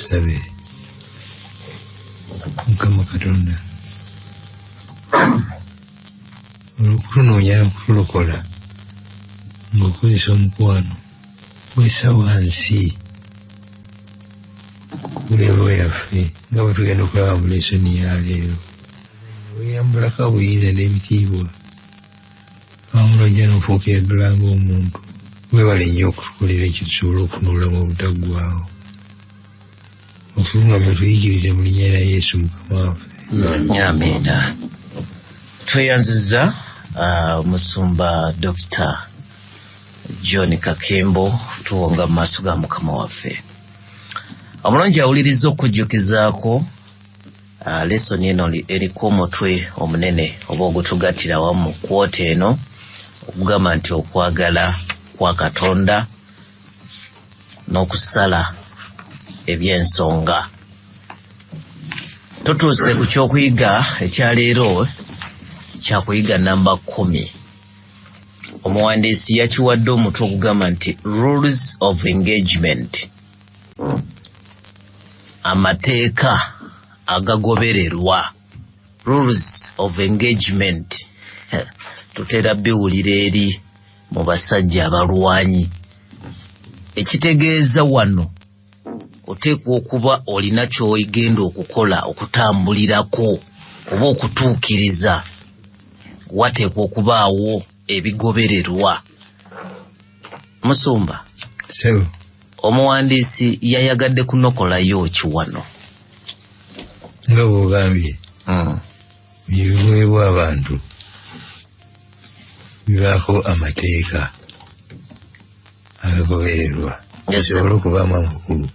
sabe Mukama Katonda olukunoonya okutulokola ng'okozesa omukwano gwesa wansi kulero yaffe nga bwe tugenda okulaba mu lesoni ya leero weyambulako obuyinza n'ebitiibwa awamu n'ojja n'ofuuka eddala ng'omuntu webale nnyo okutukolera ekyo tusobole okutunulamu obutaggwaawo okuluŋŋamya tuyigirize mu linnya lya Yesu Mukama waffe. Amiina. Tweyanziza Musumba Dr. John Kakembo tuwonga mu maaso ga Mukama waffe. Omulungi awuliriza okujjukizaako lesoni eno eriko omutwe omunene oba ogutugattira wamu mu kwota eno okugamba nti okwagala kwa Katonda n'okusala ebyensonga. Tutuuse ku kyokuyiga ekyaleero kyakuyiga namba 10. Omuwandiisi yakiwadde omutwe okugamba nti rules of engagement, amateeka agagobererwa. Rules of engagement tutera biwulira eri mu basajja abalwanyi. Ekitegeeza wano oteekwa okuba olina ky'ogenda okukola okutambulirako oba okutuukiriza. Wateekwa okubaawo ebigobererwa. Musumba, omuwandiisi yayagadde kunokolayo ki wano? Nga bw'ogambye ebiweebwa abantu bibaako amateeka agagobererwa gasobole okubaamu amakulu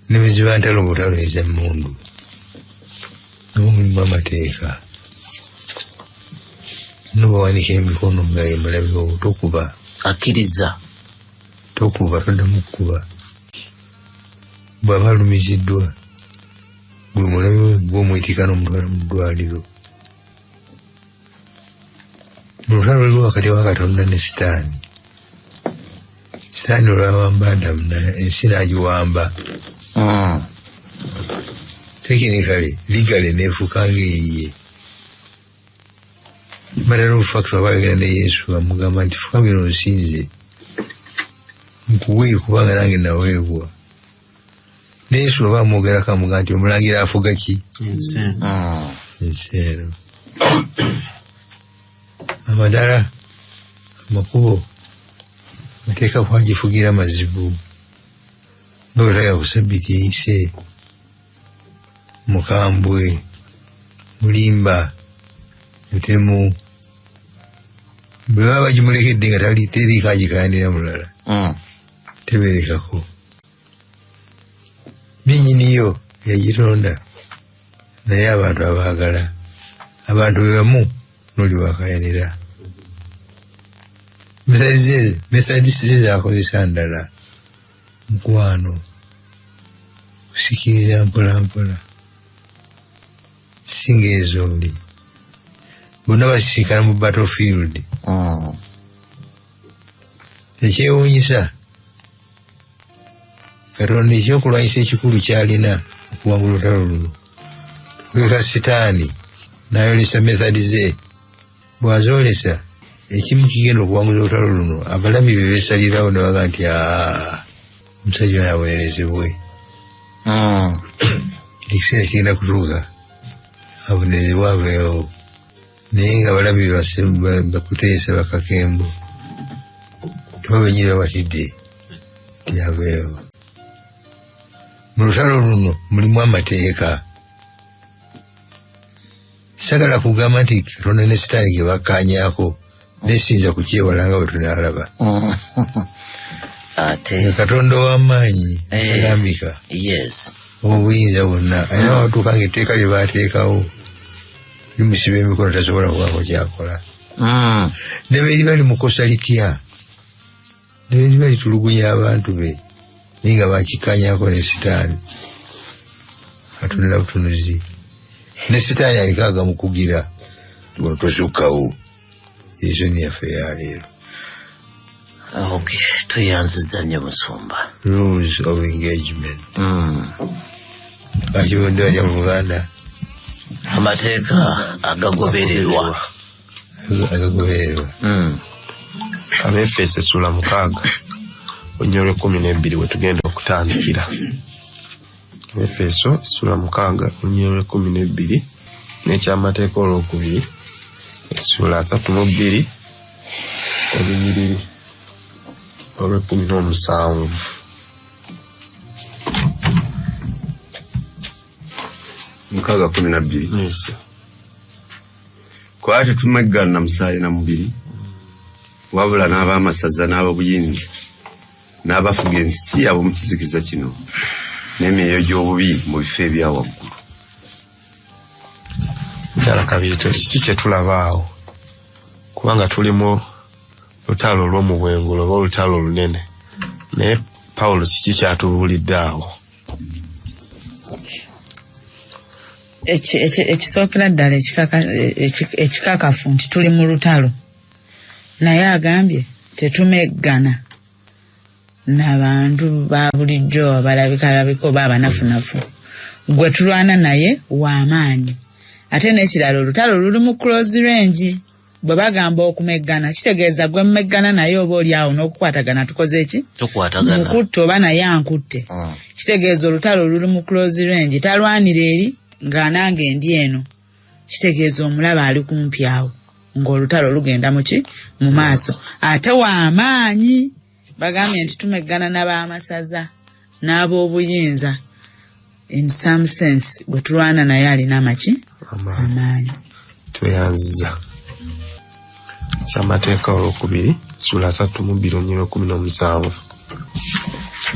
ne bwe ziba ntalo butalo ez'emmundu nabo mulimu amateeka. Nobawanika emikono nga emulabiwo tokuba akkiriza tokuba toddamu kukuba. Bw'aba alumiziddwa gwe mulabiwe gw'omwetika n'omutwala mu ddwaliro. Mu lutalo luli wakati wa Katonda ne Sitaani. Sitaani olwawamba Adamu ensi n'agiwamba. Tekinikale ligale neefuuka ng'eyiye. Matter of fact wabagenda ne Yesu amugamba nti fukamira onsinze nkuwe kubanga nange naweebwa. Ne Yesu oba amwogerako amugamba nti omulangira afuga ki? Enseero. Amadala amakubo amateeka kwagifugira mazibu nga bwe twaga ku Ssabbiiti eyise Mukambwe, Mulimba, Mutemu bwe baba bagimulekedde nga teriiko agikayanira mulala teberekako. Nennyiniyo yagironda naye abantu abaagala abantu be bamu n'oli wakayanira. Methodist ze zaakozesa ndala mukwano kusikiriza mpola mpola singa ezooli bonna basisinkana mu battlefield. Ekyewuunyisa Katonda ekyokulwanyisa ekikulu kyalina okuwangula olutalo luno kweka Sitaani n'ayolesa methodi ze. Bw'azoolesa ekimu kigenda okuwanguza olutalo luno abalabi be beesalirawo ne baga nti omusajja ono abonerezebwe. Ekiseera kigenda kutuuka abonerezebwe aveewo naye nga abalabi bakuteesa bakakembo tuba benyini babatidde nti aveewo. Mu lutalo luno mulimu amateeka. Sagala kugamba nti Katonda ne Sitaani ge bakkaanyaako nesinza kukyewala nga bwe tunaalaba. Ate Katonda ow'amaanyi alambika obuyinza bwonna alina watuuka ng'etteeka lye baateekawo limusiba emikono tasobola kubaako kyakola. Ne beri bali mu kosa litya, ne beri bali tulugunya abantu be naye nga bakikkaanyaako ne Sitaani. Katonda butunuzi ne Sitaani aliko agamukugira tuno tosukkawo. Ensoni yaffe ya leero. Okay, tuyanziza nnyo Musumba. Rules of engagement. Ajibundo ya Uganda. Amateeka agagobererwa. Abefeso essula 6 onyolo 12 wetugenda okutandikira. Efeso essula 6 onyolo 12 n'ekyamateeka olwokubiri essula 32 olunyiriri olw'17. Mukaga 12. Yes. Kwate tumegana musaayi na mubiri. Wabula n'abamasaza n'ababuyinza n'abafuga ensi abo mu kizikiza kino n'emyoyo gy'obubi mu bifo ebya waggulu. Kyala kabiri kiki kye tulabaawo kubanga tulimu lutalo olw'omu bwengula oba olutalo olunene naye Pawulo kiki kyatubuulidde awo? Ekisookera ddala ekikakafu nti tuli mu lutalo, naye agambye tetumeggana n'abantu ba bulijjo abalabika oba abanafunafu, gwe tulwana naye w'amaanyi. Ate n'ekirala olutalo luli mu close range. Bwe bagamba okumeggana kitegeeza gwe mmeggana naye oba oli awo n'okukwatagana tukoze eki? Tukwatagana. Mukutte oba naye ankutte. Kitegeeza olutalo luli mu close range. Talwanira eri nga nange ndi eno. Kitegeeza omulaba ali kumpi awo ng'olutalo lugenda mu maaso. Ate w'amaanyi bagambye nti tumeggana n'ab'amasaza n'ab'obuyinza. In some sense bwe tulwana naye alina amaanyi. Tweyanziza. Kyamateeka olwokubiri essula 32 onyolo 17.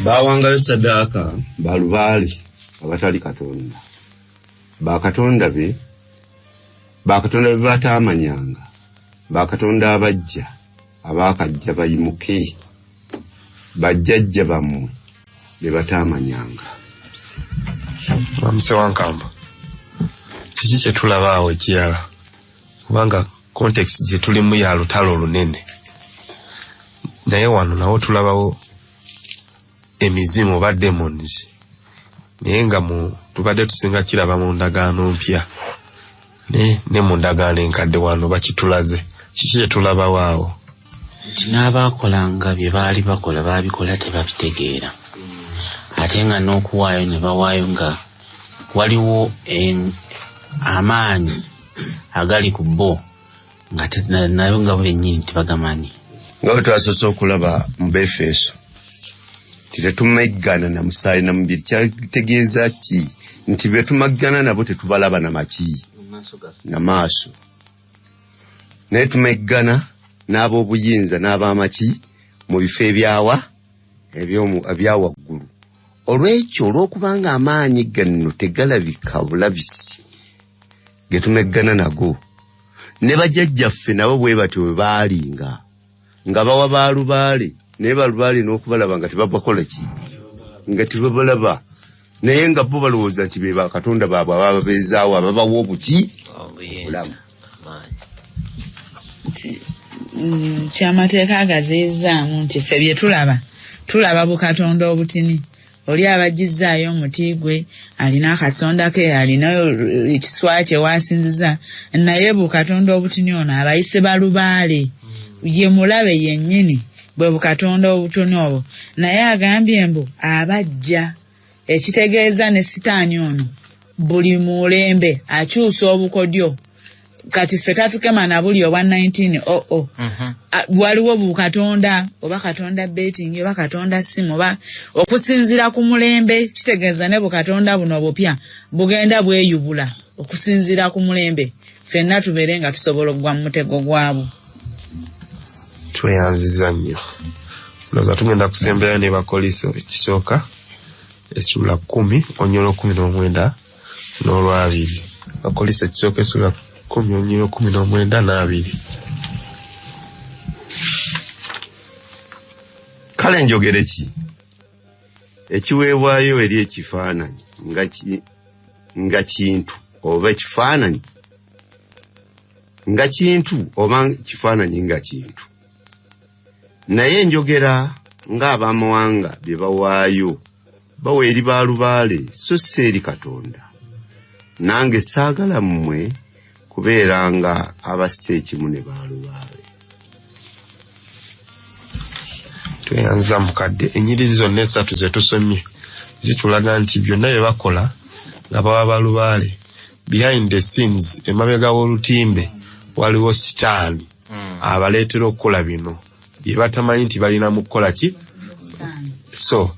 Bawangayo sadaaka balubaale abatali Katonda. Bakatonda be bataamanyanga. Bakatonda abajja abakajja bayimuke. Bajjajja bammwe be bataamanyanga. Mse Wankamba, kiki kye tulabaawo ekirala kubanga context gye tulimu ya lutalo lunene, naye wano nawo tulabawo emizimu oba demons, naye nga tubadde tusinga kiraba mu ndagaano mpya ne mu ndagaano enkadde wano bakitulaze. Kiki kye tulabawo awo? Nti n'abaakolanga bye baali bakola baabikola tebabitegeera, ate nga n'okuwaayo ne bawaayo nga waliwo amaanyi agali ku bo nga nayo nga bennyini tebagamanyi. Nga bwe twasoose okulaba mu Befeso tetumeggana na musaayi na mubiri, kyategeeza ki? Nti be tumeggana nabo tetubalaba na maki na maaso, naye tumeggana n'ab'obuyinza n'ab'amaki mu bifo ebya waggulu. Olw'ekyo olw'okubanga amaanyi gano tegalabika bulabisi ge tumeggana nago, ne bajjajjaffe nabo bwe batyo bwe baalinga nga bawa baalubaale, naye balubaale n'okubalaba nga tebabakola ki, nga tebabalaba, naye nga bo balowooza nti be bakatonda baabwe ababeezaawo ababawa obuti obulamu. Kyamateeka agaziizaamu nti ffe bye tulaba bukatonda obutini. Oli abajizaayo omuti gwe, alina akasonda ke, alina ekiswa kye waasinziza, naye bukatonda obutini ono abayise balubaale, ye mulabe yennyini bwe bukatonda obutoni obwo. Naye agambye mbu abajja, ekitegeeza ne sitaani ono buli mulembe akyusa obukodyo. Kati ffe tatukema na buli obwa 1900. Waliwo bukatonda oba katonda betting oba katonda simu oba okusinzira ku mulembe. Kitegeeza ne bukatonda buno obupya bugenda bweyubula okusinzira ku mulembe. Ffenna tubeere nga tusobola okugwa mu mutego gwabo. Tweyanziza nnyo. Noza tugenda kusembera ne Bakoliso ekisooka essula 10 onyolo 19 n'olwabiri. Bakoliso ekisooka essula 10 onyolo 19 n'abiri. Kale njogere ki? Ekiweebwayo eri ekifaananyi nga kintu oba ekifaananyi nga kintu oba kifaananyi nga kintu. Naye njogera ng'abamawanga bye bawaayo bawe eri balubaale so seeri Katonda. Nange saagala mmwe kubeeranga abasse ekimu ne balubaale. Tweyanza mukadde ennyiriri zonna esatu ze tusomye zitulaga nti byonna bye bakola nga baba balubaale. Behind the scenes emabega w'olutimbe waliwo sitaani abaleetera okukola bino bye batamanyi nti balina mu kukola ki. So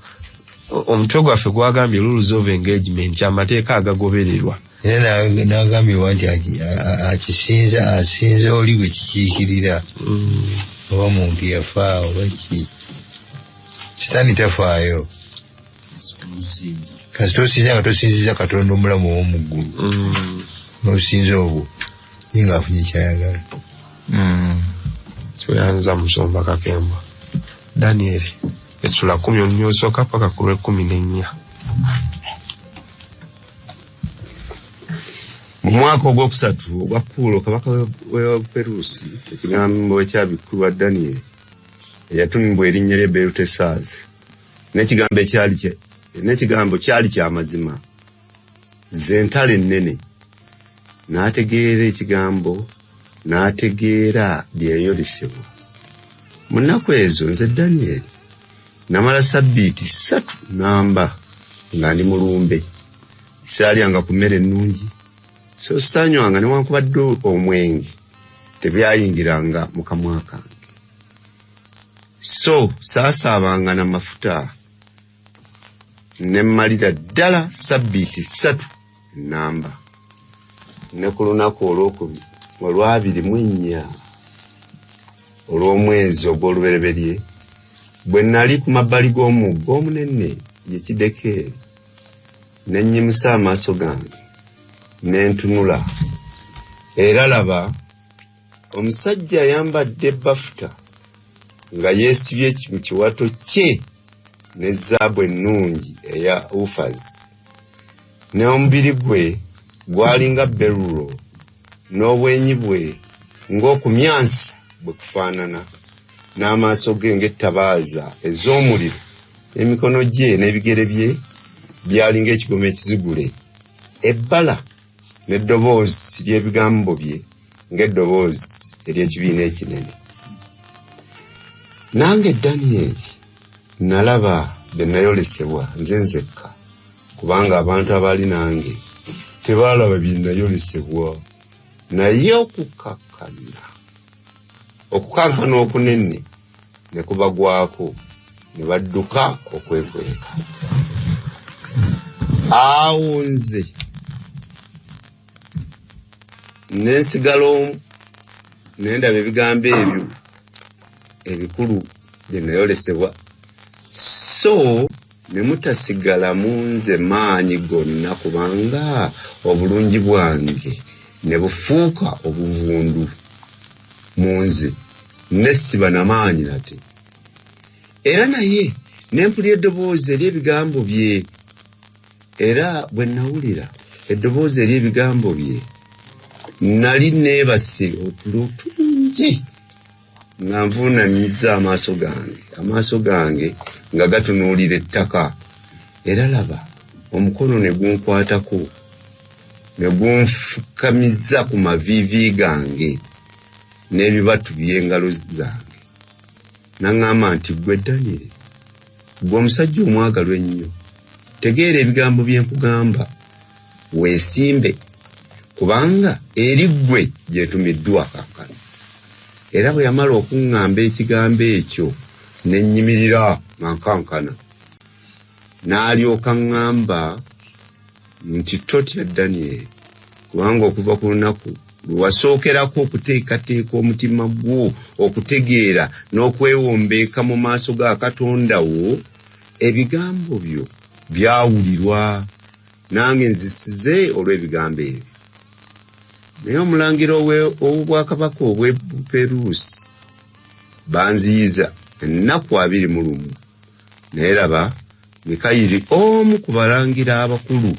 omutwe gwaffe gwagambye rules of engagement amateeka agagobererwa. Era n'agambibwa nti asinze oli bwe kikiikirira oba muntu yafaawo oba ki. Sitaani tafaayo. Kasi tosinza nga tosinziza Katonda omulamu ow'omu ggulu. N'osinza obwo ye ng'afunye kyayagala. Tweyanza Musumba Kakembo. Daniel essula 10 olunyosooka paka ku lw'14. Mu mwaka ogwokusatu ogwa Kuulo kabaka wa Perusi ekigambo ekyabikkulwa Daniel eyatuumibwa erinnya lya Belutesaazi n'ekigambo kyali kya mazima z'entalo ennene. N'ategeera ekigambo n'ategeera byeyolesebwa. Mu nnaku ezo nze Daniel namala sabbiiti 3 namba nga ndi mulumbe. Saalyanga ku mmere ennungi so saanywanga newankubadde omwenge tebyayingiranga mu kamwa kange. So saasaabanga n'amafuta ne mmalira ddala sabbiiti 3 namba. Ne ku lunaku olw'24 olw'omwezi ogw'olubereberye bwe nali ku mabbali g'omugga omunene ye Kidekeeri ne nnyimusa amaaso gange ne ntunula. Era laba omusajja ayambadde bafuta nga yeesibye mu kiwato kye ne zaabu ennungi eya Ufazi. N'omubiri gwe gwalinga berulo n'obwenyi bwe ng'okumyansa bwe kufaanana. N'amaaso ge ng'ettabaaza ez'omuliro. Emikono gye n'ebigere bye byalinga ekigoma ekizigule. Ebbala n'eddoboozi ly'ebigambo bye ng'eddoboozi ery'ekibiina ekinene. Nange Daniel nalaba bye nayolesebwa nze nzekka, kubanga abantu abaali nange tebaalaba bye nayolesebwa. Naye okukankana okunene ne kubagwako ne badduka okwekweka. Awo nze n'ensigala omu nendaba ebigambo ebyo ebikulu bye nayolesebwa. So ne mutasigala mu nze maanyi gonna, kubanga obulungi bwange ne bufuuka obuvundu mu nze, ne siba n'amaanyi nate. Era naye ne mpulira eddoboozi ery'ebigambo bye. Era bwe nawulira eddoboozi ery'ebigambo bye nali neebase otulo tungi nga nvuunamizza amaaso gange nga gatunuulira ettaka. Era laba omukono ne gunkwatako ne gunfukamiza ku maviivi gange n'ebibatu by'engalo zange. N'aŋŋamba nti ggwe Daniel, ggwe omusajja omwagalwa ennyo, tegeera ebigambo bye nkugamba, weesimbe, kubanga eri ggwe gye ntumiddwa kaakano. Era bwe yamala okuŋŋamba ekigambo ekyo ne nnyimirira nga nkankana. N'alyoka ŋŋamba nti totya Daniel, kubanga okuva ku lunaku lwe wasookerako okuteekateeka omutima gwo okutegeera n'okwewombeeka mu maaso ga Katonda wo, ebigambo byo byawulirwa, nange nzisize olw'ebigambo ebyo. Naye omulangira ow'obwakabaka obw'e Perusi banziyiza ennaku 21. Naye laba Mikayiri omu ku balangira abakulu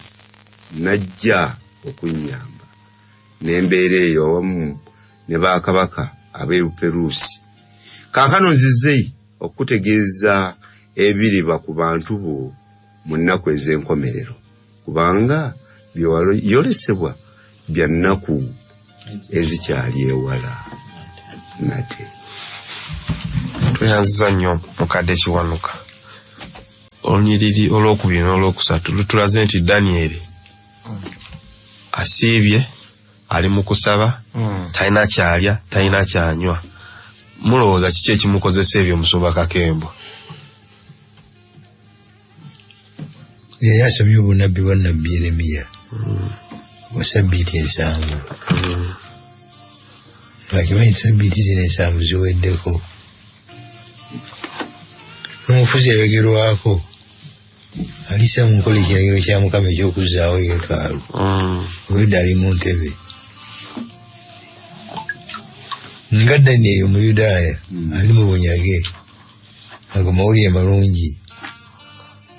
n'ajja okunnyamba. N'embeera eyo awamu ne bakabaka ab'e Perusi. Kaakano nzize okutegeeza ebiriba ku bantu bo mu nnaku ez'enkomerero kubanga byolesebwa bya nnaku ezikyali ewala nate. Tuyanziza nnyo mukadde Kiwanuka. Olunyiriri olwokubiri n'olwokusatu lutulaze nti Daniel asiibye, ali mu kusaba, talina kyalya, talina kyanywa. Mulowooza kiki ekimukozesa ebyo Musumba Kakembo? Yeye asomye obunabbi bwa Nabbi Yeremiya wa Ssabbiiti ensanvu. Akimanyi Ssabbiiti zino ensanvu ziweddeko. N'omufuzi ayogerwako alisa mu nkola ekiragiro kya Mukama eky'okuzzaawo yeekaalu. Obwedda ali mu ntebe. Nga Danyeri Omuyudaaya ali mu bunyage ago mawulire malungi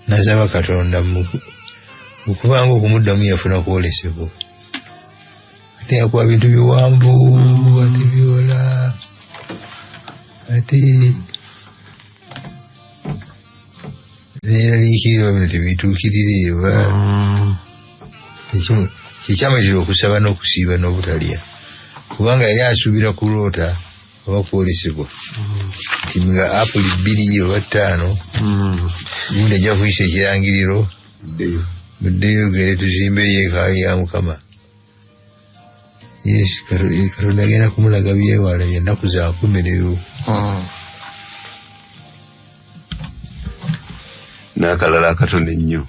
n'asaba Katonda mu kubanga okumuddamu yafuna kwolesebwa. Ate yakuba bintu biwanvu ate byola ate neeraliikirira bino tebituukirire kikyamatira okusaba n'okusiiba n'obutalya kubanga yali asuubira kuloota oba kwolesebwa nti nga apuli 2 oba 5 gundi ajja kuyisa ekirangiriro muddeyo gere tuzimbe yeekaalu ya Mukama. Yes, Katonda agenda kumulaga byewala ennaku za nkomerero. N'akalala akatono ennyo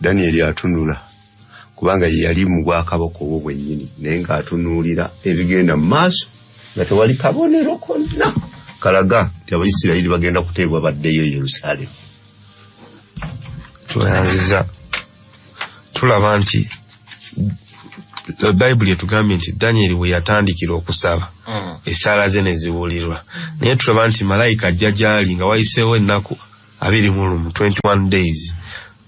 Daniel atunula kubanga yali mu bwakabaka obwo bwennyini naye ng'atunuulira ebigenda mu maaso nga tewali kabonero konna kalaga nti Abayisirayiri bagenda kuteebwa baddeyo Yerusaalemu. Tuyanziza tulaba nti Bayibuli etugambye nti Daniel bwe yatandikira okusaba essaala ze ne ziwulirwa, naye tulaba nti malayika ajja gy'ali nga wayiseewo ennaku 21 days.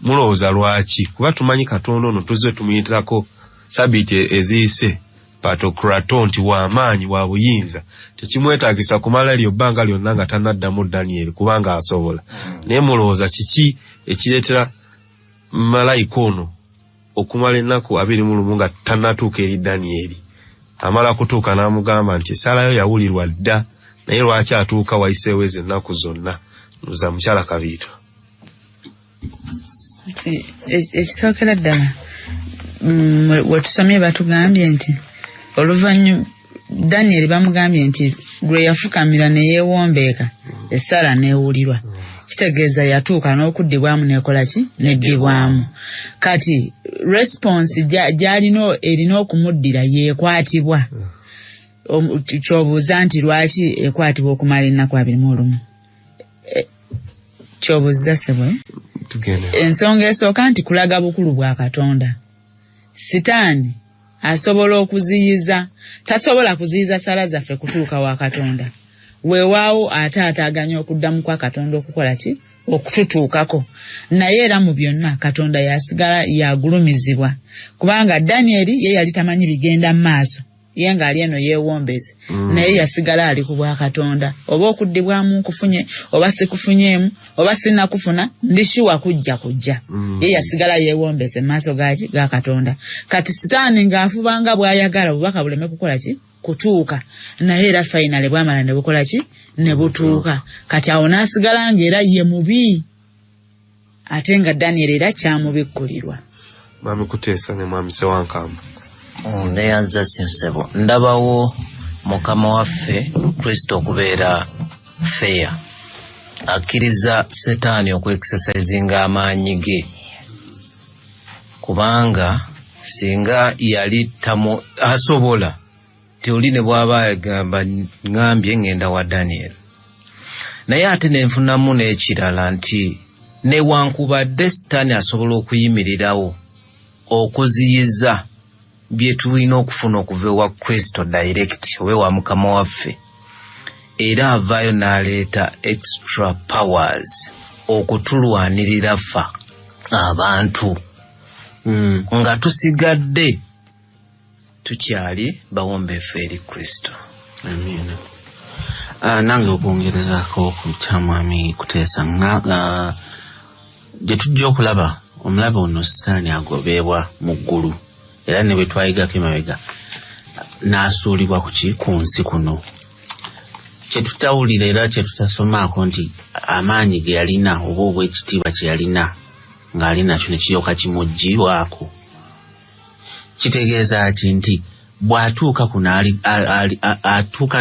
Mulowooza lwaki? Kuba tumanyi Katonda ono tuzze tumuyitirako Ssabbiiti eziyise Patokrato nti w'amaanyi wa buyinza, tekimwetaagisa kumala eryo bbanga lyonna nga tannaddamu Daniel kubanga asobola. Naye mulowooza kiki ekireetera malayika ono okumala ennaku 21 nga tannatuuka eri Daniel? Amala kutuuka n'amugamba nti essaalayo yawulirwa dda, naye lwaki atuuka wayiseewo ezo ennaku zonna? Nuza mukyala Kabiito. Ekisookera ddala wetusomye batugambye nti oluvannyuma Daniel bamugambye nti lwe yafukamira ne yeewombeeka essaala neewulirwa, kitegeeza yatuuka n'okuddibwamu n'ekola ki neddibwamu. Kati response gy'alina erina okumuddira yeekwatibwa. Kyobuuza nti lwaki ekwatibwa okumala ennaku 21? Kyobuuza sebwe ensonga esooka nti kulaga bukulu bwa Katonda. Sitaani asobola okuziyiza, tasobola kuziyiza ssala zaffe kutuuka wa Katonda. Weewaawo ate ataaganya okuddamu kwa Katonda okukola ki? Okututuukako. Naye era mu byonna Katonda yasigala yagulumizibwa kubanga Danyeri ye yali tamanyi bigenda mu maaso, ye ng'ali eno yeewombeese, naye yasigala ali ku bwa Katonda. Oba okuddibwamu nkufunye oba sikufunyeemu oba sinnakufuna ndishuwa kujja. Ye yasigala yeewombeese mu maaso ga Katonda. Kati Sitaani ng'afubanga bw'ayagala obubaka buleme kukola ki? Kutuuka. Naye era finally bw'amala ne bukola ki? Ne butuuka. Kati awo n'asigala ng'era ye mubi ate nga Daniel era kyamubikkulirwa. Mwami Kuteesa ne Mwami Ssewankamba. Neyanza sinsebo ndabawo Mukama waffe Kristo okubeera fair, akkiriza Setaani okwekisesayizinga amaanyi ge, kubanga singa yali tamu asobola teoli ne bw'aba agamba ngambye ngenda wa Daniel. Naye ate nenfunamu n'ekirala nti newankubadde Setaani asobola okuyimirirawo okuziyiza bye tulina okufuna okuva ewa Kristo direct oba wa Mukama waffe, era avaayo n'aleeta extra powers okutulwanirira ffa abantu nga tusigadde tukyali bawombeefu eri Kristo. Amina. Nange okwongerezaako ku kya Mwami Kuteesa nga gye tujja okulaba omulabe ono Sitaani agobebwa mu ggulu era ne bwe twayigako emabega n'asuulibwa ku nsi kuno. Kye tutawulira era kye tutasomaako nti amaanyi ge yalina oba obwekitiibwa kye yalina ng'ali nakyo ne kiryoka kimuggyibwako. Kitegeeza ki nti bw'atuuka kuno atuuka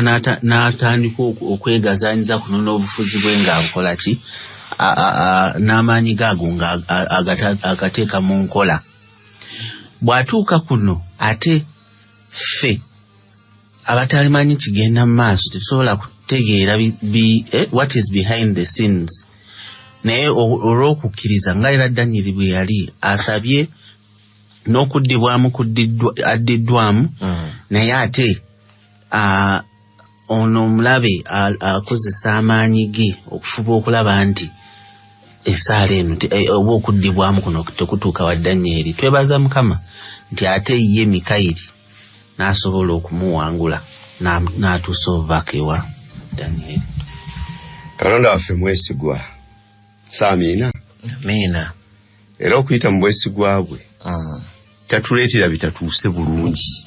n'atandika okwegazaanyiza kuno n'obufuzi bwe ng'abukola ki n'amaanyi gaago ng'agateeka mu nkola. Bw'atuuka kuno ate ffe abatalimanyi kigenda mu maaso tetusobola kutegeera what is behind the scenes. Naye olw'okukkiriza nga era Danyeri bwe yali asabye n'okuddibwamu addiddwamu naye ate ono omulabe akozesa amaanyi ge okufuba okulaba nti esaala eno oba okuddibwamu kuno tekutuuka wa Danyeri. Twebaza Mukama nti ate ye Mikayiri n'asobola okumuwangula n'atuusa obubaka ewa Danyeri. Katonda waffe mwesigwa. Saamiina. Amiina. Era okuyita mu bwesigwa bwe tatuleetera bitatuuse bulungi.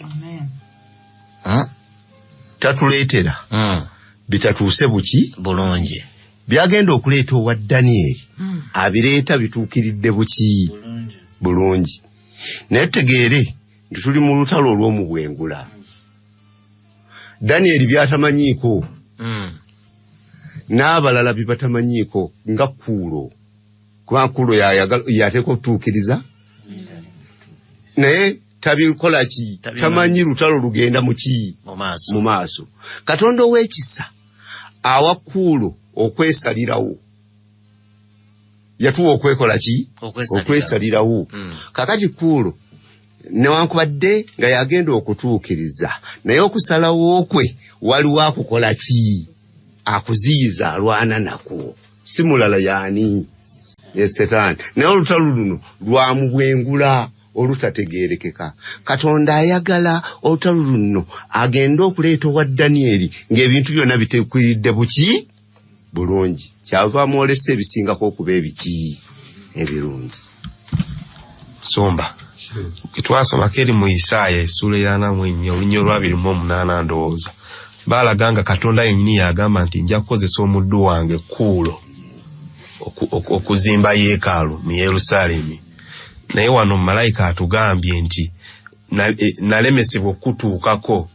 Tatuleetera bitatuuse buki bulungi. Byagenda okuleeta owa Danyeri abireeta bituukiridde buki bulungi. Naye tutegeere nti tuli mu lutalo olw'omu bwengula. Danyeri byatamanyiiko n'abalala bibatamanyiiko nga Kuulo. Kuba Kuulo yateeka okutuukiriza naye tabikola ki tamanyi lutalo lugenda muki mu maaso. Katonda ow'ekisa awa Kuulo okwesalirawo yatuwa okwekola ki okwesalirawo. Kakati Kuulo newankubadde nga yagenda okutuukiriza naye okusalawo kwe waliwo akukola ki akuziyiza alwana nako si mulala yaani ye Setaani. Naye olutalo luno lwa mu bwengula olutategeerekeka. Katonda ayagala olutalo luno agenda okuleeta owa Danyeri ng'ebintu byonna biteekwiridde buki bulungi. Kyava mwolesa ebisingako okuba ebiki ebirungi. Somba twasomako eri mu Isaaya essula ya 44 olunnyo lwa 28 ndowooza baalaga nga Katonda yennyini yagamba nti nja kukozesa omuddu wange Kuulo okuzimba yeekaalu mu Yerusaalemi. Naye wano malayika atugambye nti nalemesebwa okutuukako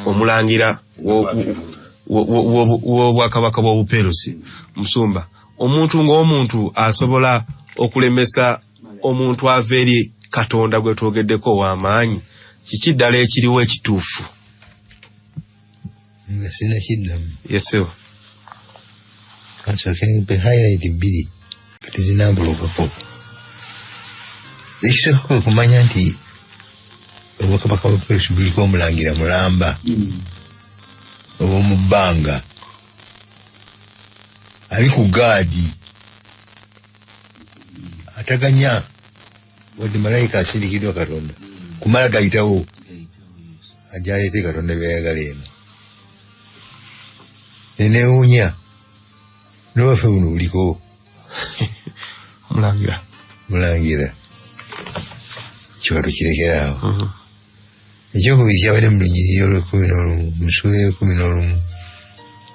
omulangira w'obwakabaka bw'Obuperusi. Musumba, omuntu ng'omuntu asobola okulemesa omuntu ava eri Katonda gwe twogeddeko ow'amaanyi, kiki ddala ekiriwo ekituufu? Nga sina kiddamu. Yesu. Kasooke mpe highlight bbiri kati zinambulukako. Ekisooka okumanya nti obwakabaka bw'Obuperusi buliko omulangira mulamba ow'omu bbanga ali ku gaadi ataganya wadde malayika asindikiddwa Katonda kumala gayitawo ajja aleete Katonda byayagala eno. Neneewuunya n'obwaffe buno buliko mulangira kiwato kirekeraawo. Ekyokubiri kyabadde mu lunyiriri olw'11 mu ssula y'11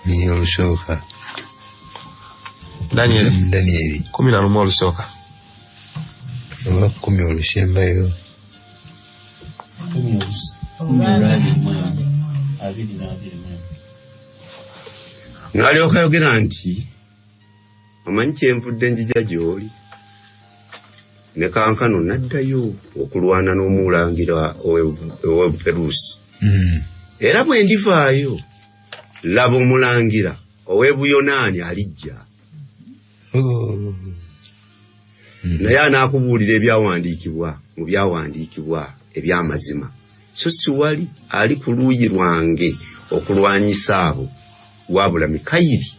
lunyiriri olusooka Danyeri 11 olusooka oba 10 olusembayo. N'alyoka ayogera nti omanyi kyenvudde njija gy'oli ne kankano naddayo okulwana n'omulangira ow'Obuperusi. Era bwe ndivaayo laba omulangira ow'Ebuyonaani alijja. Naye anaakubuulira ebyawandiikibwa mu byawandiikibwa eby'amazima. So si wali ali ku luuyi lwange okulwanyisa abo wabula Mikayiri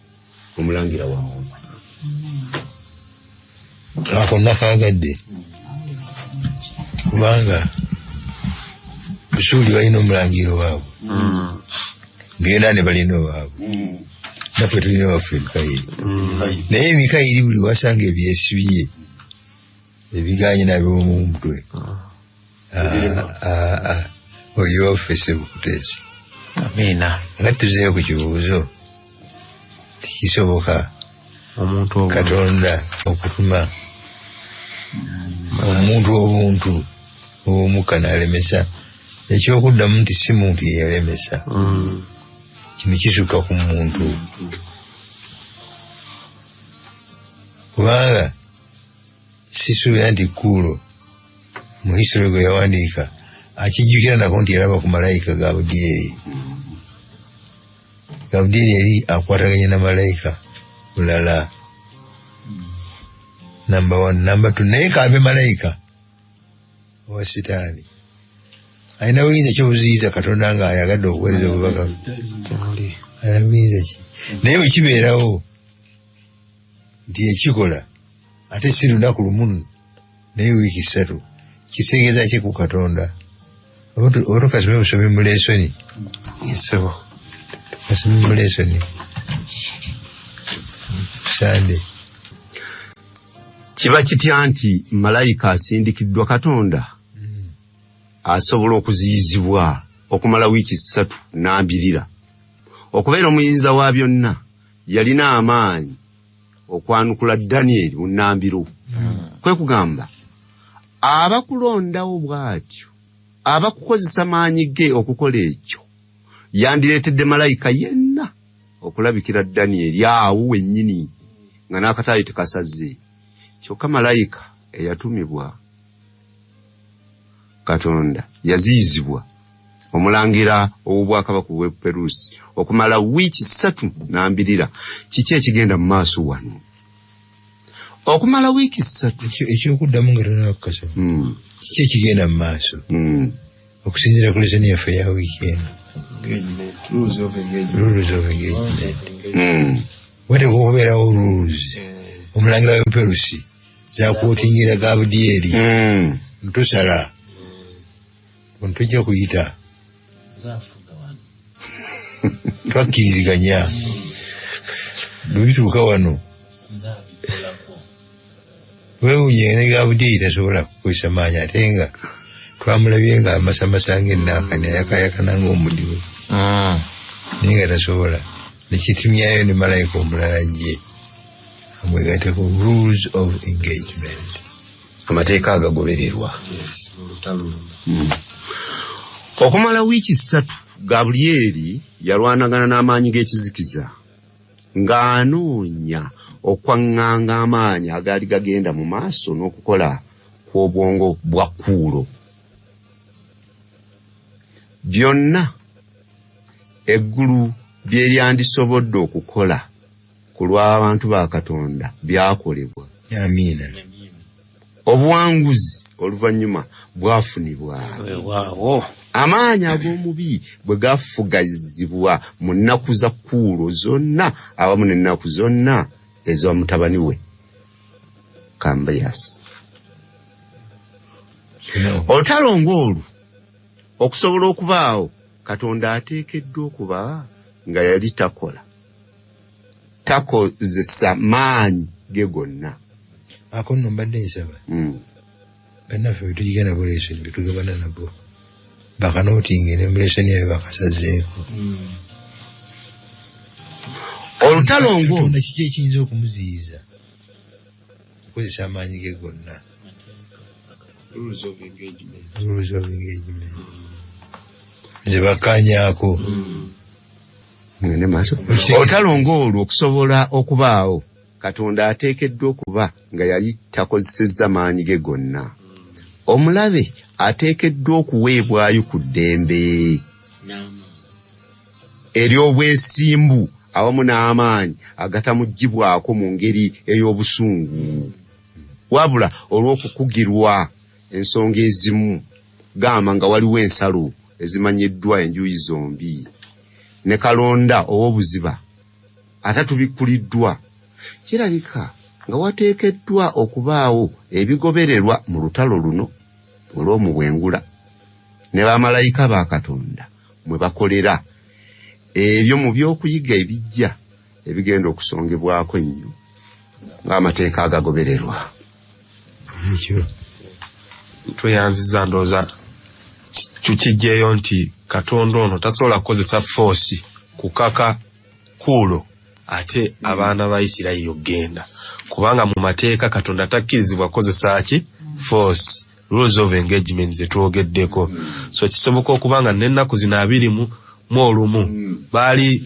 omulangira wamu. Ako nakaagadde kubanga Busuuli balina omulangiro waabwe Buyonaani balina owaabwe naffe tulina waffe Mikayiri. Naye Mikayiri buli wasanga ebyesibye ebiganye nabyo mu mutwe oyo ofese bukutezi amina nga tuzeeyo ku kibuuzo tikisoboka omuntu Katonda okutuma omuntu obuntu omuka n'alemesa ekyokuddamu nti si muntu yeyalemesa kino kisukka ku muntu kubanga sisuubira nti Kuulo mu history gwe yawandiika akijjukira nako nti yalaba ku malayika Gabudyeri yali akwataganye na malayika mulala number 1 number 2 naye kaabe malayika wa sitaani alina buyinza kyobuziyiza Katonda nga ayagadde okuweereza obubaka alina buyinza ki naye bwe kibeerawo nti ekikola ate si lunaku lumu naye wiiki 3 kitegeeza ki ku Katonda oba kasome busomi mu lesoni yesebo kasome mu lesoni sande kiba kitya nti malayika asindikiddwa Katonda asobola okuziyizibwa okumala wiiki 3 n'ambirira okubeera omuyinza wa byonna yalina amaanyi okwanukula Daniel mu nnambiro kwe kugamba abakulondawo bw'atyo abakukozesa maanyi ge okukola ekyo yandireetedde malayika yenna okulabikira Daniel awo wennyini nga n'akataayi tekasaze kyokka malayika eyatumibwa Katonda yaziyizibwa omulangira ow'obwakabaka bw'e Perusi okumala wiiki 3 n'ambirira kiki ekigenda mu maaso wano okumala wiiki 3 ekyokuddamu nga tonakukasa kiki ekigenda mu maaso okusinziira ku lesoni yaffe ya wiiki eno rules of engagement wate kukubeerawo rules omulangira w'e Perusi zakwotingira Gabudyeri ntusala ontujja kuyita twakkiriziganya lwebituuka wano weewunye ne Gabudyeri tasobola kukozesa maanyi ate nga twamulabye nga amasamasa ng'ennaakani ayakayakana ng'omudiwe naye nga tasobola nekitimyayo ne malayika omulala gye amwegateko rules of engagement amateeka agagobererwa okumala wiiki 3 Gabulyeri yalwanagana n'amaanyi g'ekizikiza ng'anoonya okwaŋŋanga amaanyi agaali gagenda mu maaso n'okukola kw'obwongo bwa Kuulo byonna eggulu byeryandisobodde okukola ku lw'abantu ba Katonda byakolebwa. Amiina. Obuwanguzi oluvannyuma bwafunibwa. Amaanyi ag'omubi bwe gafugazibwa mu nnaku za Kuulo zonna awamu n'ennaku zonna ez'owa mutabani we Kambayasi. Olutalo ng'olwo okusobola okubaawo Katonda ateekeddwa okuba nga yali takozesa maanyi ge gonna. Ako nno mbadde nsaba bannaffe bwe tugigenda bulesoni bye tugabana nabo bakanootinge ne bulesoni eyo bakasazeeko. Olutalo ng'olwo kiki ekiyinza okumuziyiza okukozesa amaanyi ge gonna? Rules of engagement. Zebakanyaako. Ngene maaso. Olutalo ng'olwo okusobola okubaawo Katonda ateekeddwa okuba nga yali takozesezza maanyi ge gonna. Omulabe ateekeddwa okuweebwayo ku ddembe ery'obwesimbu awamu n'amaanyi agatamuggyibwako mu ngeri ey'obusungu. Wabula olw'okukugirwa ensonga ezimu gamba nga waliwo ensalo ezimanyiddwa enjuyi zombi ne kalonda ow'obuziba atatubikkuliddwa. Kirabika nga wateekeddwa okubaawo ebigobererwa mu lutalo luno olw'omubwengula ne bamalayika ba Katonda mwe bakolera ebyo mu by'okuyiga ebijja ebigenda okusongebwako ennyo ng'amateeka agagobererwa. tweyanziza ndooza tukijjeeyo nti Katonda ono tasobola kukozesa force kukaka kuulo ate abaana ba Isirayiri ogenda kubanga mu mateeka Katonda takkirizibwa kukozesa ki force rules of engagement zetwogeddeko so kisoboka okubanga n'ennaku zino 21 baali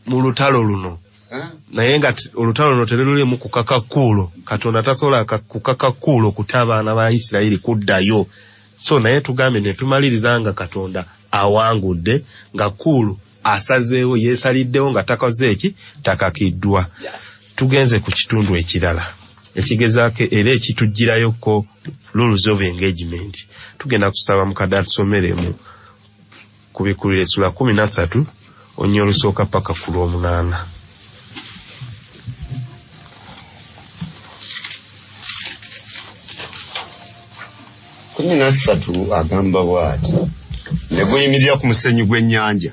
mu lutalo luno naye nga olutalo luno terulimu kukaka kuulo Katonda tasobola kukaka kuulo kutabaana ba Isirayiri kuddayo so naye tugambe ne tumaliriza nga Katonda awangudde nga kuulo asazeewo yeesaliddewo nga takoze eki takakiddwa tugenze ku kitundu ekirala ekigezaako era ekitujjirayoko rules of engagement tugenda kusaba mukadde atusomeremu ku Bikuliro Sura 13 onnyo olusooka paka ku Lw'omunaana. Kumi na ssatu agamba bw'ati ne guyimirira ku musenyu gw'ennyanja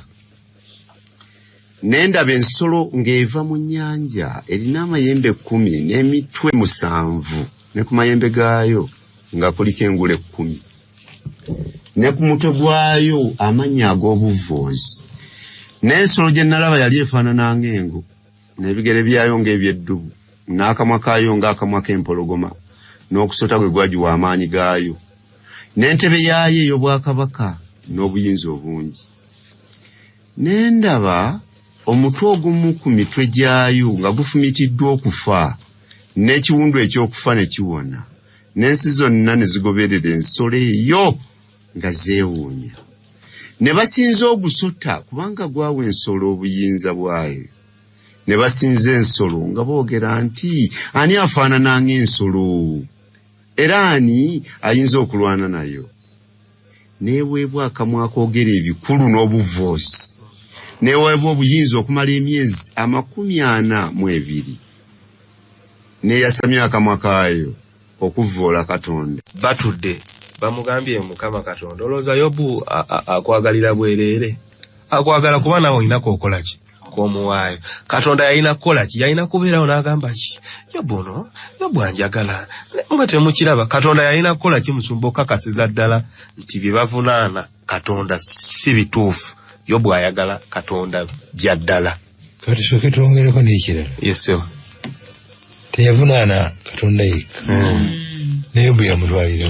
n'endaba ensolo ng'eva mu nnyanja erina amayembe 10 n'emitwe 7 ne ku mayembe gaayo nga kuliko engule 10 ne ku mutwe gwayo amannya ag'obuvoozi n'ensolo gye nalaba yali efaanana ng'engo n'ebigere byayo ng'ebyeddubu n'akamwa kaayo ng'akamwa k'empologoma n'okusota gwe gwagiwa amaanyi gaayo n'entebe yaayo ey'obwakabaka n'obuyinza obungi n'endaba omutwe ogumu ku mitwe gyayo nga gufumitiddwa okufa n'ekiwundu ekyokufa ne kiwona n'ensi zonna ne zigoberera ensolo eyo nga zeewuunya ne basinza ogusota kubanga gwawa ensolo obuyinza bwayo ne basinza ensolo nga boogera nti ani afaanana ng'ensolo era ani ayinza okulwana nayo n'eweebwa akamwa akoogera ebikulu n'obuvoozi n'eweebwa obuyinza okumala emyezi 42 n'eyasamya akamwa kaayo okuvvoola Katonda. Batudde bamugambye Mukama Katonda olowooza Yobu akwagalira bwereere akwagala kuba nawe olinako okola ki k'omuwaayo Katonda yalina kukola ki yalina kubeerawo n'agamba ki Yobu anjagala nga temukiraba Katonda yalina kukola ki musumba okakasiza ddala nti bye bavunaana Katonda si bituufu Yobu ayagala Katonda bya ddala. Kati soke twongereko n'ekirala. Yesewa. Teyavunaana Katonda yekka. Ne Yobu yamutwalira.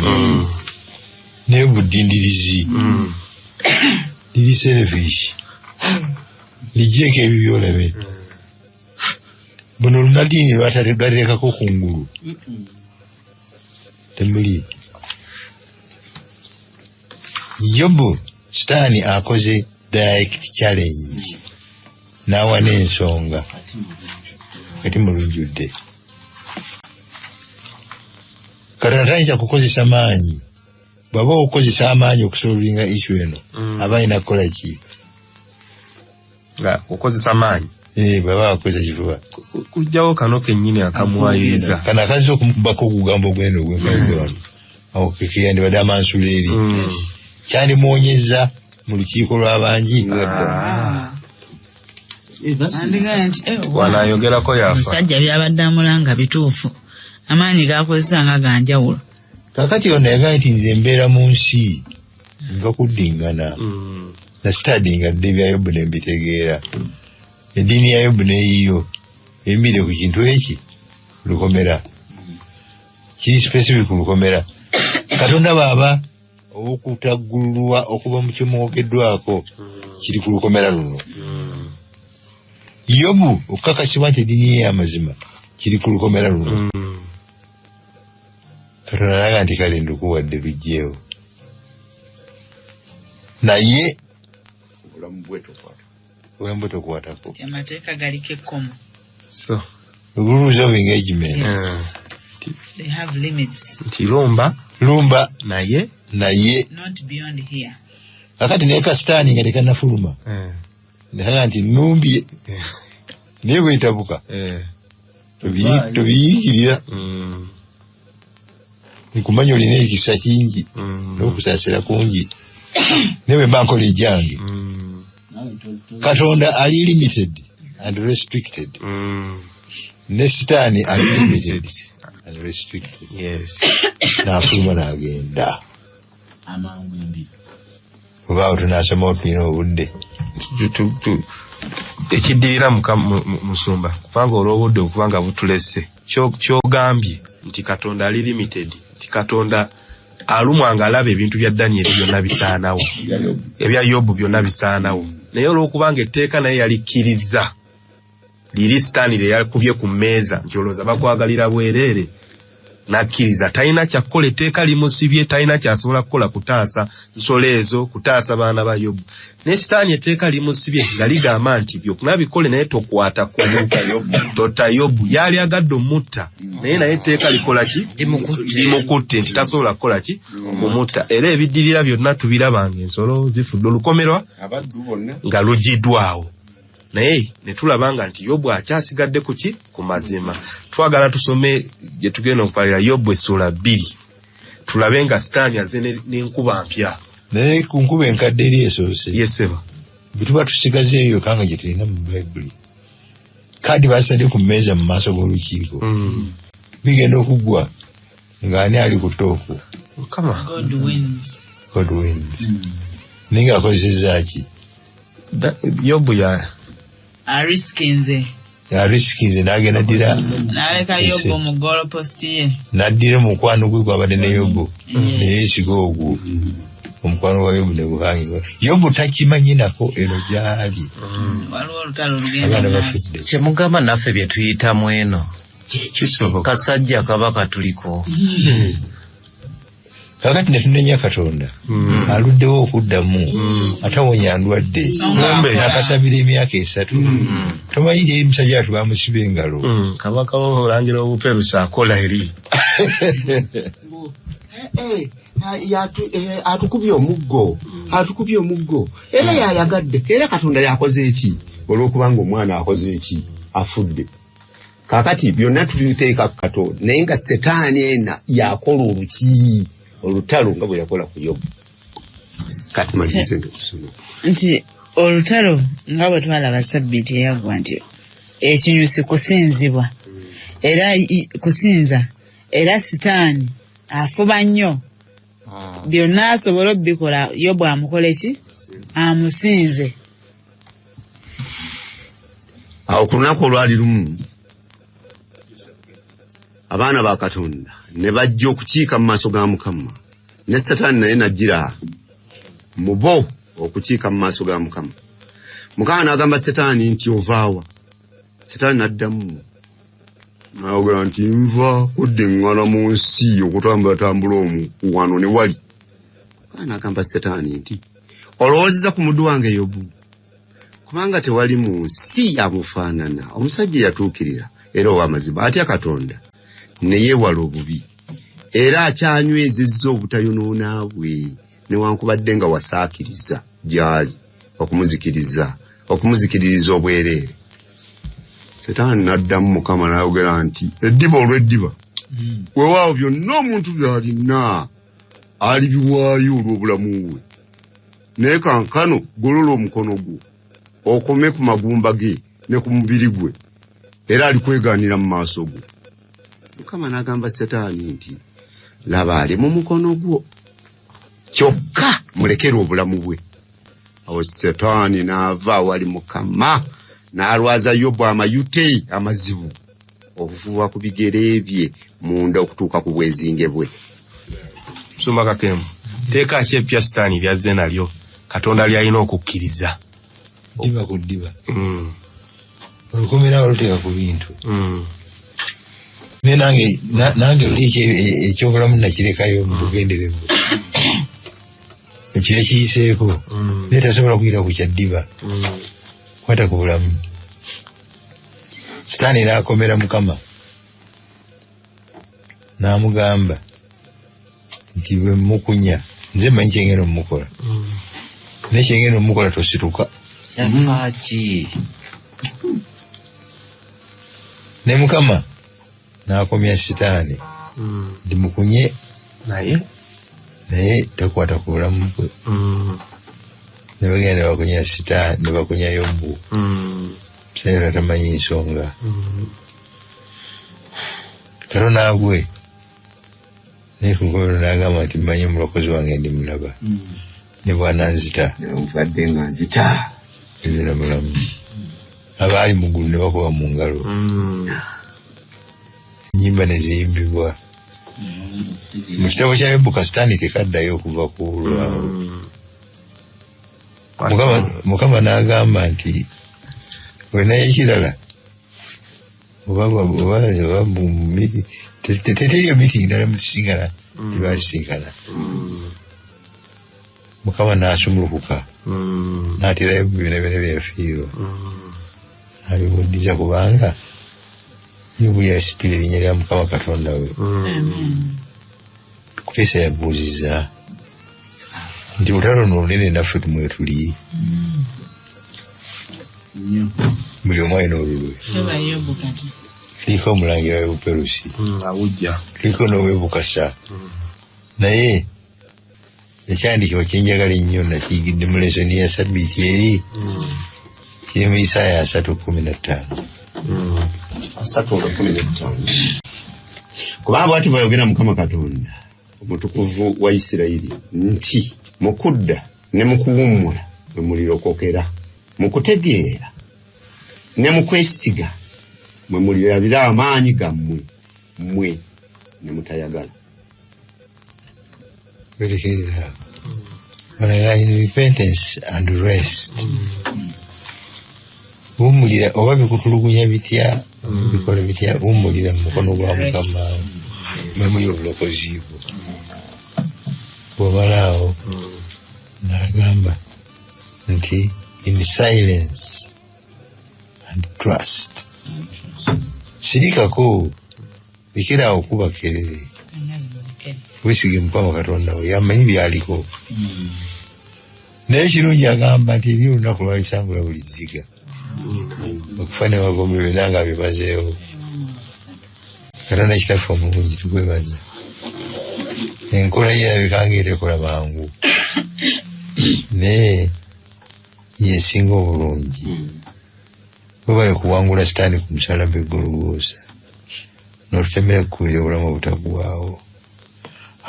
Ne Yobu ddindirizi. Liri selfish. Lijeeko ebyo by'olabe. Buno lunadini lwatateekako kungulu. Temuli. Yobu Sitaani akoze direct challenge nawa n'ensonga kati mulujjudde Katonda tayinza kukozesa maanyi bw'aba okukozesa amaanyi okusolvinga issue eno aba alina kukola ki nga okukozesa maanyi bw'aba akozesa kifuba kujjawo kano kennyini akamuwayiriza kana akazza okumubako okugambo gweno gwemalize wano awo kekeyandibadde amansuleeri kyandimwonyeza mu lukiiko lw'abangi wanayogerako yafa musajja byabadde amulanga bituufu amaanyi gakozesa nga ganjawulo kakati yonna yagaa nti nze mbeera mu nsi nva kuddingana na sitadingadde bya Yobu ne mbitegeera eddiini ya Yobu neeyiyo emire ku kintu eki lukomera kiri specific ku lukomera Katonda baaba okutaggulwa okuva mu kimwogeddwako kiri ku lukomera luno Yobu okukakasibwa nti eddiini ye y'amazima kiri ku lukomera luno Katonda n'aga nti kale ndukuwadde lugjeewo naye obulamu bwe tokwatako amateeka galiko ekkomo so rules of engagement they have limits nti lumba naye not beyond here akati naye kasitaani nga tekanafuluma ndaga nti numbye naye bwetabuka tobiyiikirira nkumanya olina ekisa kingi n'okusaasira kungi newe mba nkola ejjange Katonda ali limited and restricted ne sitaani ali limited and restricted. Yes. N'afuluma n'agenda. Oba tunasoma otulina obudde. Ekiddirira musumba kubanga olw'obudde okubanga butulese kyogambye nti Katonda ali limited, nti Katonda alumwanga alaba ebintu bya Daniel byonna bisaanawo, ebya Yobu byonna bisaanawo, naye olw'okubanga etteeka naye yalikkiriza liri Sitaani lye yakubye ku mmeeza nti olowooza bakwagalira bwereere, nakkiriza talina kyakukola, etteeka limusibye, talina kyasobola kukola kutaasa nsolo ezo, kutaasa baana ba Yobu. Ne Sitaani etteeka limusibye nga ligamba nti byokuna bikole naye tokwata ku tota Yobu. Yali agadde omutta naye naye etteeka likola ki? Limukutte nti tasobola kukola ki? Kumutta. Era ebiddirira byonna tubirabanga ensolo zifudde olukomerwa nga lugiddwawo. Naye ne tulabanga nti Yobu akyasigadde ku ki? Ku mazima. Twagala tusome gye tugenda okupalira Yobu essula 2 tulabe nga Sitaani aze n'enkuba mpya. Naye ku nkuba enkadde eri esoose. Yeseba. Bituba tusigaze eyo kanga gye tulina mu Bayibuli. Kadi basadde ku mmeeza mu maaso g'olukiiko. Bigenda okuggwa ng'ani ali ku tooku. Mukama. God wins. Naye ng'akozesezza ki? Yobu ya Ariskinze n'agenda ddira. N'aleka Yobu mu goal post ye. N'addira mukwano gwe gwabadde ne Yobu. Ne yeesiga ogwo. Omukwano wa Yobu ne guhangibwa. Yobu takimanyi nako eno gyali. Waliwo olutalo olugenda. Kyemugamba naffe bye tuyitamu eno. Kasajja kabaka tuliko. Kakati ne tunenya Katonda. Aluddewo okuddamu. Atawonya ndwadde. N'akasabira emyaka 3. Tomanyi eri musajja atu bamusiba engalo. Kabaka olangira obuperusa akola eri. Atukubye omuggo. Era yayagadde. Era Katonda yakoze eki? Olw'okubanga omwana akoze eki? Afudde. Kakati byonna tubiteeka Katonda. Naye nga Setaani ena yakola oluki? Olutalo nga bwe yakola ku Yobu. Kati malirize ntusoma. Nti olutalo nga bwe twalaba Ssabbiiti eyaggwa nti ekinyusi kusinzibwa. Era kusinza. Era Sitaani afuba nnyo. Byonna asobola obikola Yobu amukole ki? Amusinze. Awo ku lunaku olwali lumu abaana ba Katonda ne bajja okukiika mu maaso ga Mukama. Ne Setaani naye najjira mu bo okukiika mu maaso ga Mukama. Mukama n'agamba Setaani nti ovaawa. Setaani n'addamu n'ayogera nti nva kuddiŋŋana mu nsi okutambula wano ne wali. Mukama n'agamba Setaani nti olowoozeza ku muddu wange Yobu, kubanga tewali mu nsi amufaanana, omusajja yatuukirira era ow'amazima atya Katonda ne yeewala obubi, era akyanywezezza obutayonoona bwe newankubadde nga wasaakiriza gy'ali okumuzikiririza obwereere. Setaani n'addamu Mukama n'ayogera nti eddiba olw'eddiba weewaawo byonna omuntu by'alina alibiwaayo olw'obulamu bwe, naye kankano golola omukono gwo okome ku magumba ge ne ku mubiri gwe, era alikwegaanira mu maaso go. Mukama n'agamba Setaani nti laba ali mu mukono gwo, kyokka mulekere obulamu bwe. Awo Setaani n'ava awali Mukama n'alwaza Yobu amayute amazibu okuvuba ku bigere bye munda okutuuka ku bwezinge bwe. Sumba Kakembo, teeka ki epya Setaani lyazze nalyo Katonda lyalina okukkiriza? Ddiba ku ddiba. Olukomera waluteeka ku bintu. Nange ekyobulamu nakirekayo mu bugenderevu. Ekyo ekiyiseeko naye tasobola kuyita ku kyaddiba. Kwata ku bulamu. Setaani n'akomera Mukama n'amugamba nti bwe mukunya nze mmanyi kyengenda omumukola, naye kyengenda omumukola tosituka. Yafaaki. Ne Mukama n'akomya Setaani ndi mukunye naye takwata ku bulamu bwe. Ne bagenda bakunya Setaani ne bakunya Yobu. Sayera tamanyi nsonga. Katonda agwe naye kugoberera n'agamba nti mmanyi omulokozi wange ndi mulaba ne bw'ananzita nfadde nga nzita era mulamu abaali mu ggulu ne bakuba mu ngalo ennyimba ne ziyimbibwa mu kitabo kya Yobu Kasitaani tekaddayo okuva ku lwawo Mukama n'agamba nti wenaye ekirala oba mumiti teteriyo miti ndala mutusingana tebakisinkana Mukama n'asumulukuka n'aterayo byonna byenfiirwa n'abimuddiza kubanga Yobu yasitula erinnya lya Mukama Katonda we Kuteesa yabuuziza nti olutalo luno olunene naffe tumwetuli buli omu alina olulwe kuliko omulangira w'Ebuperusi kuliko n'ow'Ebukasa naye ekyandiikibwa kyenjagala ennyo nakiyigidde mu lesoni ya Sabbiiti eri kiri mu Isaaya 3:15 kubanga bw'ati bw'ayogera Mukama Katonda omutukuvu wa Isirayiri nti mu kudda ne mu kuwummula mwe mulirokokera mu kutegeera ne mu kwesiga mwe mulirabira amaanyi gammwe mmwe ne mutayagala werekerera in repentance and rest wummulira oba bikutulugunya bitya bikola bitya wummulira mu mukono gwa Mukama mwe muli obulokozi bwo bw'obalaawo n'agamba nti in silence and trust sirikako lekerawo kuba kerere weesige Mukama Katonda we yamanyi byaliko naye kirungi agamba nti eri olunaku lwalisangula buli zziga okufa ne bagombe byonna nga bimazeewo Katonda kitaffe omulungi tukwebaza enkola ye erabika ng'etekola mangu naye yesinga obulungi webale kuwangula Sitaani ku musalaba Golgotha n'otutemera kukubira obulamu obutaggwaawo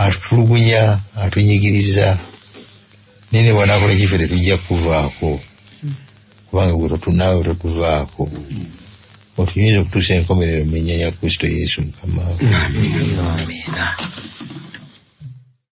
atutulugunya atunyigiriza naye ne bw'anaakola ekifo tetujja kuvaako kubanga gwe naawe totuvaako otunyinza okutuusa enkomerero mu linnya lya Kristo Yesu Mukama.